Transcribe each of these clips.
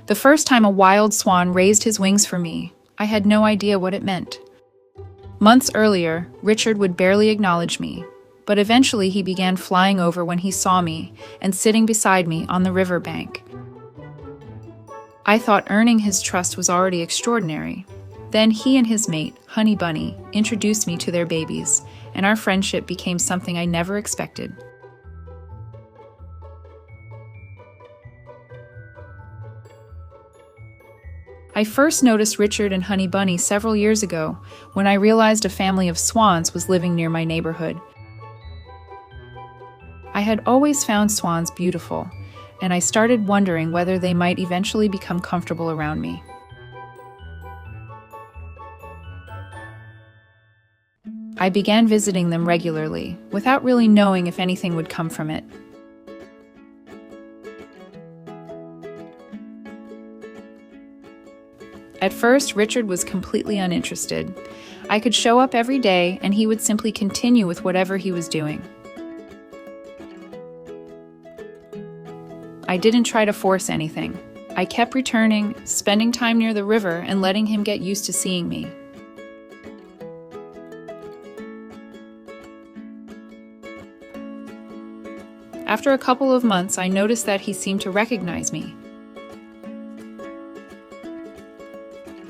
The first time a wild swan raised his wings for me, I had no idea what it meant. Months earlier, Richard would barely acknowledge me, but eventually he began flying over when he saw me and sitting beside me on the riverbank. I thought earning his trust was already extraordinary. Then he and his mate, Honey Bunny, introduced me to their babies, and our friendship became something I never expected. I first noticed Richard and Honey Bunny several years ago when I realized a family of swans was living near my neighborhood. I had always found swans beautiful, and I started wondering whether they might eventually become comfortable around me. I began visiting them regularly, without really knowing if anything would come from it. At first, Richard was completely uninterested. I could show up every day, and he would simply continue with whatever he was doing. I didn't try to force anything. I kept returning, spending time near the river, and letting him get used to seeing me. After a couple of months, I noticed that he seemed to recognize me.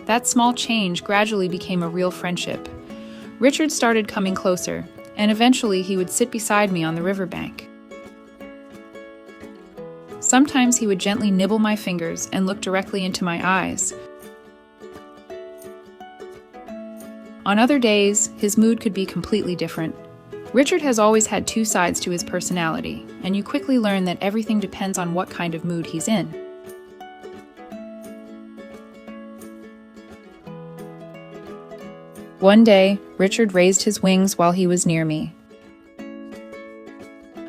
That small change gradually became a real friendship. Richard started coming closer, and eventually he would sit beside me on the riverbank. Sometimes he would gently nibble my fingers and look directly into my eyes. On other days, his mood could be completely different. Richard has always had two sides to his personality, and you quickly learn that everything depends on what kind of mood he's in. One day, Richard raised his wings while he was near me.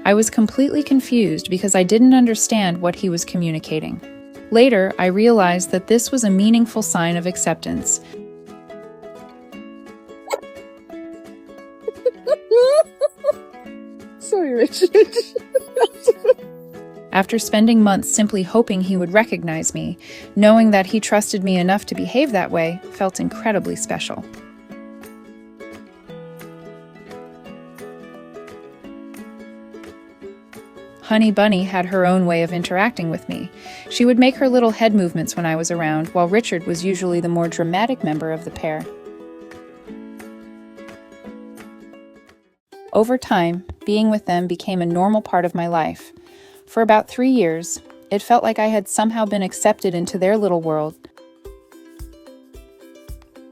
I was completely confused because I didn't understand what he was communicating. Later, I realized that this was a meaningful sign of acceptance. Sorry, Richard. After spending months simply hoping he would recognize me, knowing that he trusted me enough to behave that way felt incredibly special. Honey Bunny had her own way of interacting with me. She would make her little head movements when I was around, while Richard was usually the more dramatic member of the pair. Over time, being with them became a normal part of my life. For about 3 years, it felt like I had somehow been accepted into their little world.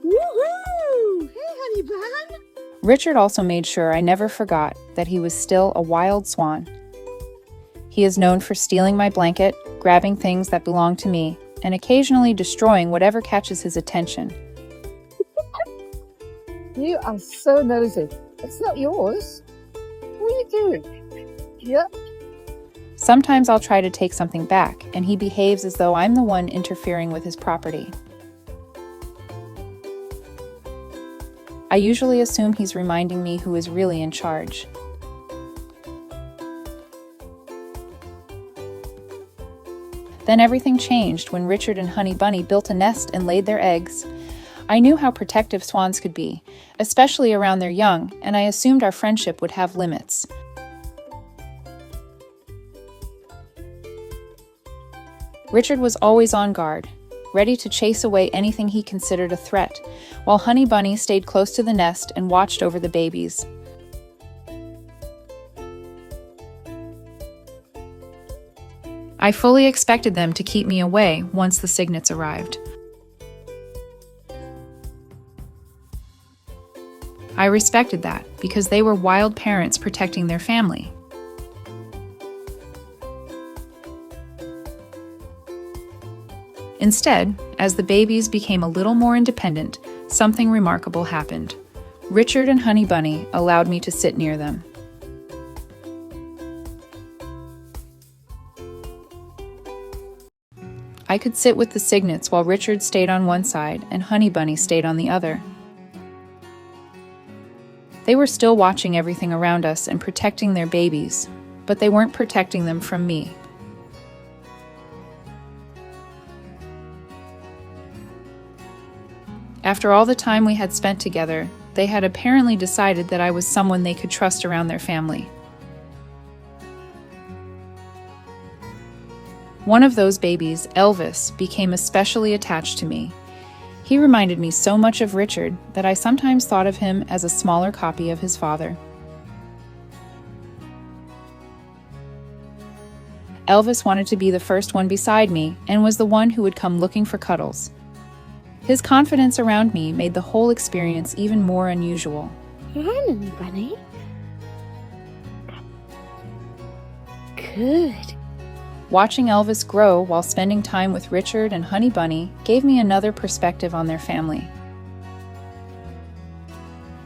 Woohoo! Hey, Honey Bun! Richard also made sure I never forgot that he was still a wild swan. He is known for stealing my blanket, grabbing things that belong to me, and occasionally destroying whatever catches his attention. You are so nosy. It's not yours. What are you doing? Yep. Sometimes I'll try to take something back, and he behaves as though I'm the one interfering with his property. I usually assume he's reminding me who is really in charge. Then everything changed when Richard and Honey Bunny built a nest and laid their eggs. I knew how protective swans could be, especially around their young, and I assumed our friendship would have limits. Richard was always on guard, ready to chase away anything he considered a threat, while Honey Bunny stayed close to the nest and watched over the babies. I fully expected them to keep me away once the signets arrived. I respected that because they were wild parents protecting their family. Instead, as the babies became a little more independent, something remarkable happened. Richard and Honey Bunny allowed me to sit near them. I could sit with the signets while Richard stayed on one side and Honey Bunny stayed on the other. They were still watching everything around us and protecting their babies, but they weren't protecting them from me. After all the time we had spent together, they had apparently decided that I was someone they could trust around their family. One of those babies, Elvis, became especially attached to me. He reminded me so much of Richard that I sometimes thought of him as a smaller copy of his father. Elvis wanted to be the first one beside me and was the one who would come looking for cuddles. His confidence around me made the whole experience even more unusual. Morning, Bunny. Good. Watching Elvis grow while spending time with Richard and Honey Bunny gave me another perspective on their family.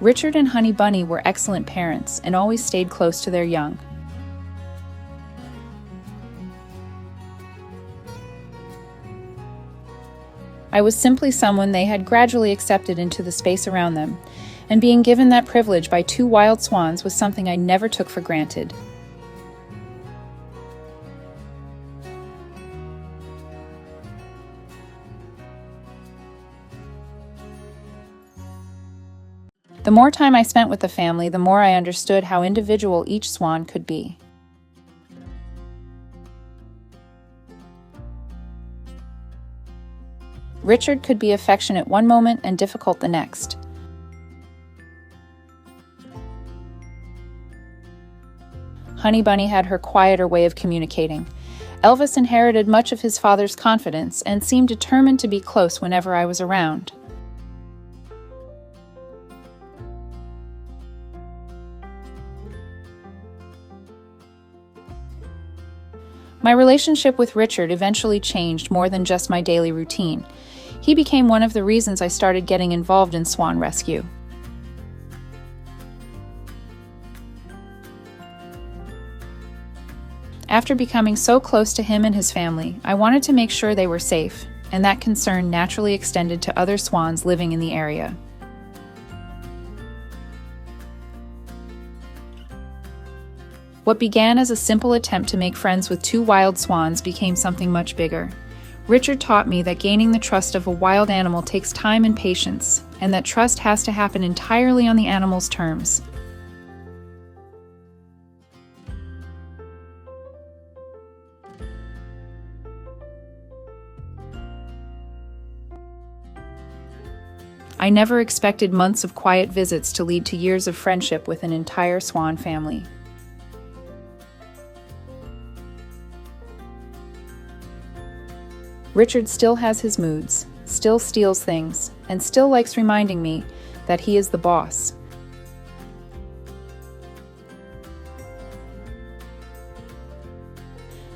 Richard and Honey Bunny were excellent parents and always stayed close to their young. I was simply someone they had gradually accepted into the space around them, and being given that privilege by two wild swans was something I never took for granted. The more time I spent with the family, the more I understood how individual each swan could be. Richard could be affectionate one moment and difficult the next. Honey Bunny had her quieter way of communicating. Elvis inherited much of his father's confidence and seemed determined to be close whenever I was around. My relationship with Richard eventually changed more than just my daily routine. He became one of the reasons I started getting involved in swan rescue. After becoming so close to him and his family, I wanted to make sure they were safe, and that concern naturally extended to other swans living in the area. What began as a simple attempt to make friends with two wild swans became something much bigger. Richard taught me that gaining the trust of a wild animal takes time and patience, and that trust has to happen entirely on the animal's terms. I never expected months of quiet visits to lead to years of friendship with an entire swan family. Richard still has his moods, still steals things, and still likes reminding me that he is the boss.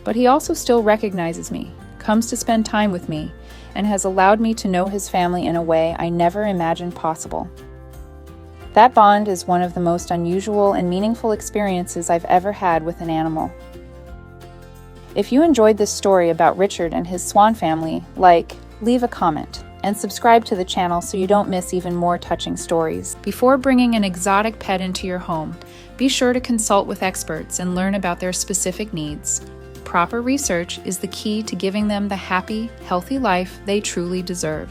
But he also still recognizes me, comes to spend time with me, and has allowed me to know his family in a way I never imagined possible. That bond is one of the most unusual and meaningful experiences I've ever had with an animal. If you enjoyed this story about Richard and his swan family, leave a comment, and subscribe to the channel so you don't miss even more touching stories. Before bringing an exotic pet into your home, be sure to consult with experts and learn about their specific needs. Proper research is the key to giving them the happy, healthy life they truly deserve.